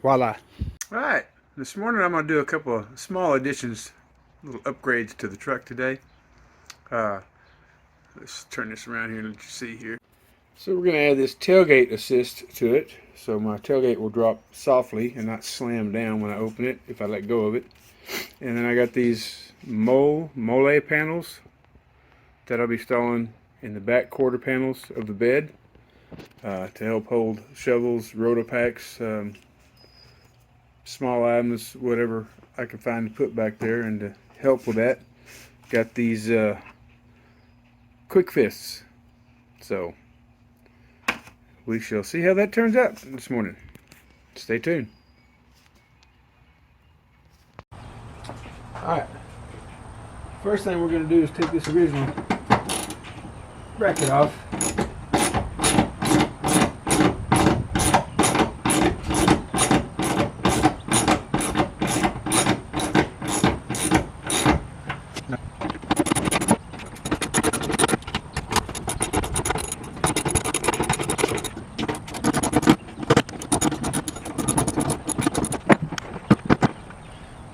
Voila. Alright, this morning I'm going to do a couple of small additions, little upgrades to the truck today. Let's turn this around here and let you see here. So we're going to add this tailgate assist to it, so my tailgate will drop softly and not slam down when I open it if I let go of it. And then I got these Molle panels that I'll be installing in the back quarter panels of the bed to help hold shovels, Rotopax, small items, whatever I can find to put back there. And to help with that, got these quick fists. So we shall see how that turns out this morning. Stay tuned. Alright, first thing we're going to do is take this original bracket off.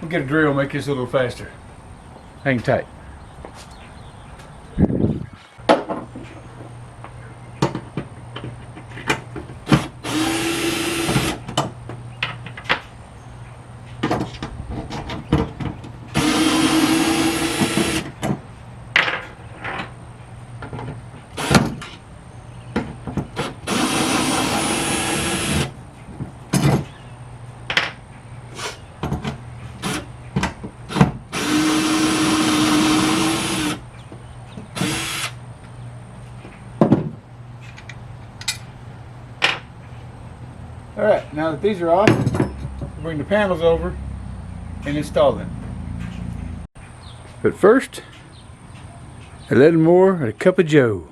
We'll get a drill, make this a little faster. Hang tight. Alright, now that these are off, we'll bring the panels over and install them. But first, a little more and a cup of joe.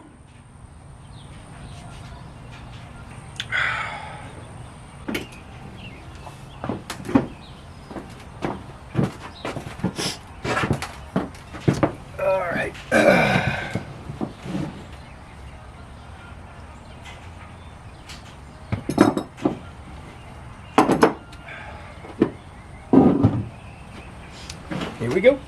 Alright. Here we go.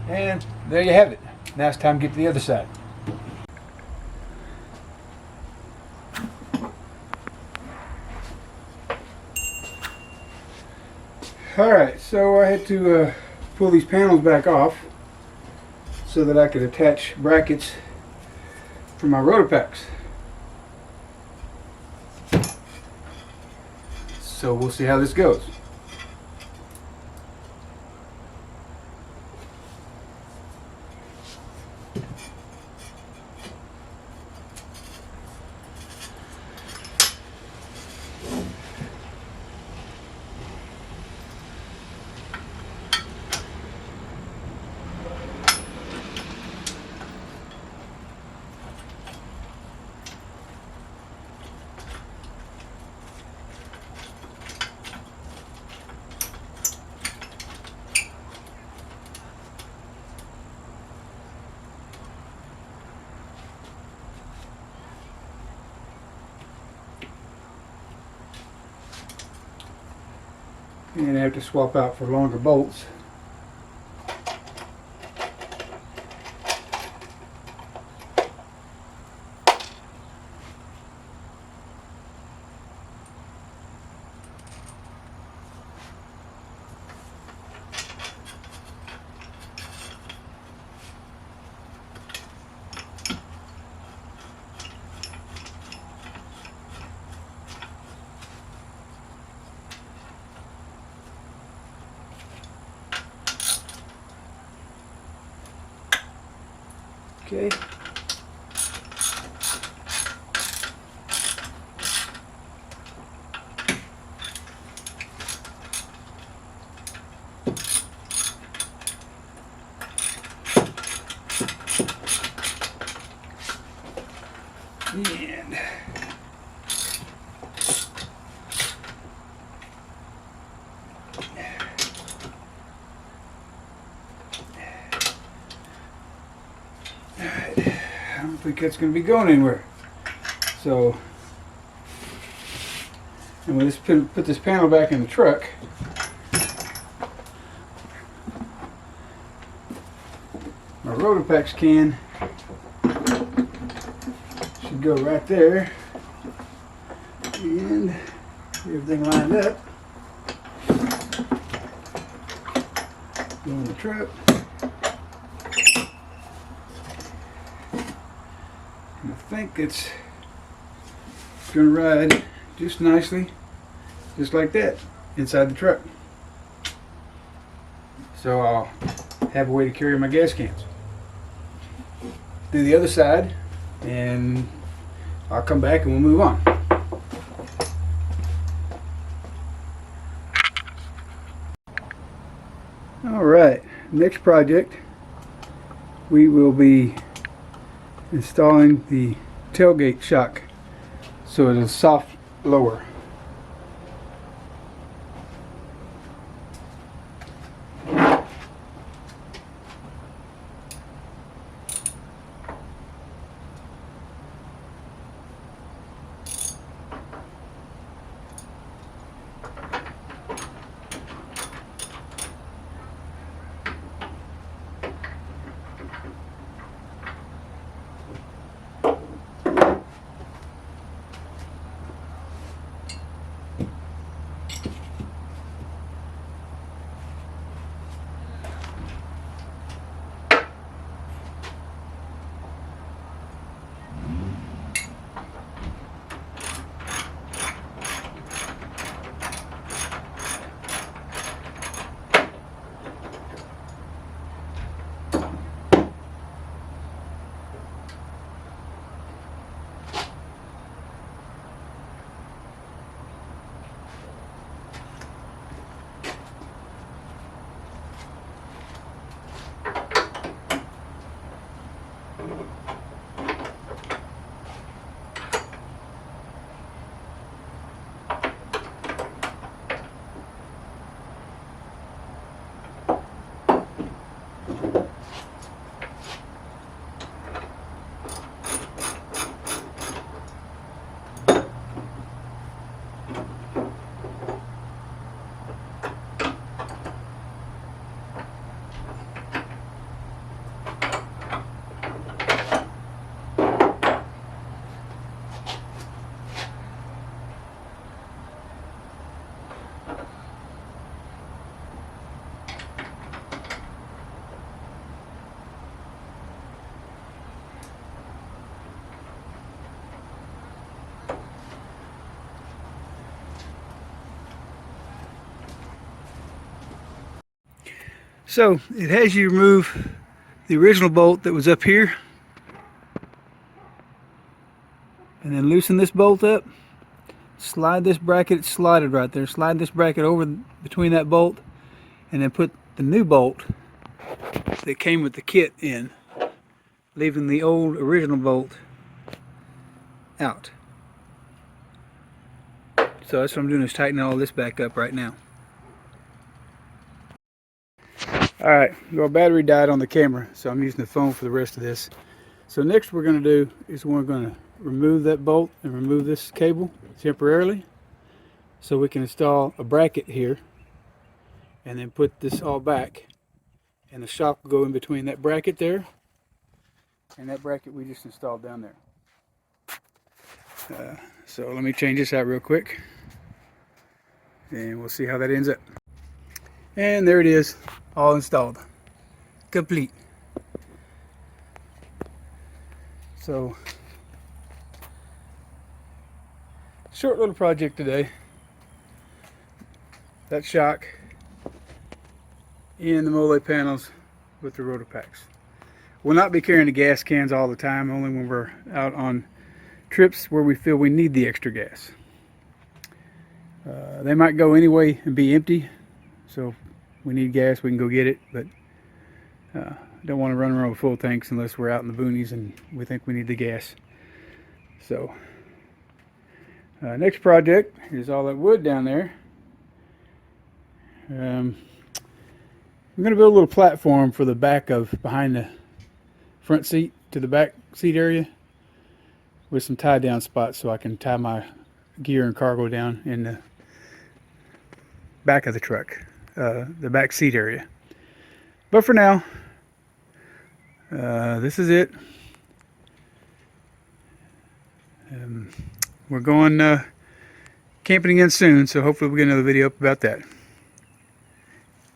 And there you have it. Now it's time to get to the other side. Alright, so I had to pull these panels back off so that I could attach brackets for my Rotopax. So we'll see how this goes. and I have to swap out for longer bolts. Okay. And I don't think that's going to be going anywhere. So I'm going to put this panel back in the truck. My Rotopax can should go right there, and everything lined up. Go in the truck. And I think it's going to ride just nicely, just like that, inside the truck. So I'll have a way to carry my gas cans. Do the other side, and I'll come back and we'll move on. Alright, next project, we will be installing the tailgate shock so it'll soft lower. So it has you remove the original bolt that was up here, and then loosen this bolt up, slide this bracket, it's slided right there, slide this bracket over between that bolt, and then put the new bolt that came with the kit in, leaving the old original bolt out. So that's what I'm doing, is tightening all this back up right now. Alright, our battery died on the camera, so I'm using the phone for the rest of this. So next we're going to do is we're going to remove that bolt and remove this cable temporarily, so we can install a bracket here and then put this all back, and the shock will go in between that bracket there and that bracket we just installed down there. So let me change this out real quick, and we'll see how that ends up. And there it is, all installed, complete. So, short little project today. That shock in the Molle panels with the Rotopax. We'll not be carrying the gas cans all the time, only when we're out on trips where we feel we need the extra gas. They might go anyway and be empty, so if we need gas, we can go get it, but don't want to run around with full tanks unless we're out in the boonies and we think we need the gas. So next project is all that wood down there. I'm going to build a little platform for the back of behind the front seat to the back seat area with some tie down spots so I can tie my gear and cargo down in the back of the truck, the back seat area. But for now, this is it. We're going camping again soon, so hopefully we'll get another video up about that.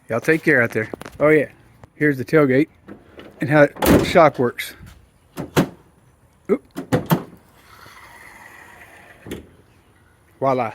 Y'all take care out there. Oh yeah, here's the tailgate and how the shock works. Oop. Voila.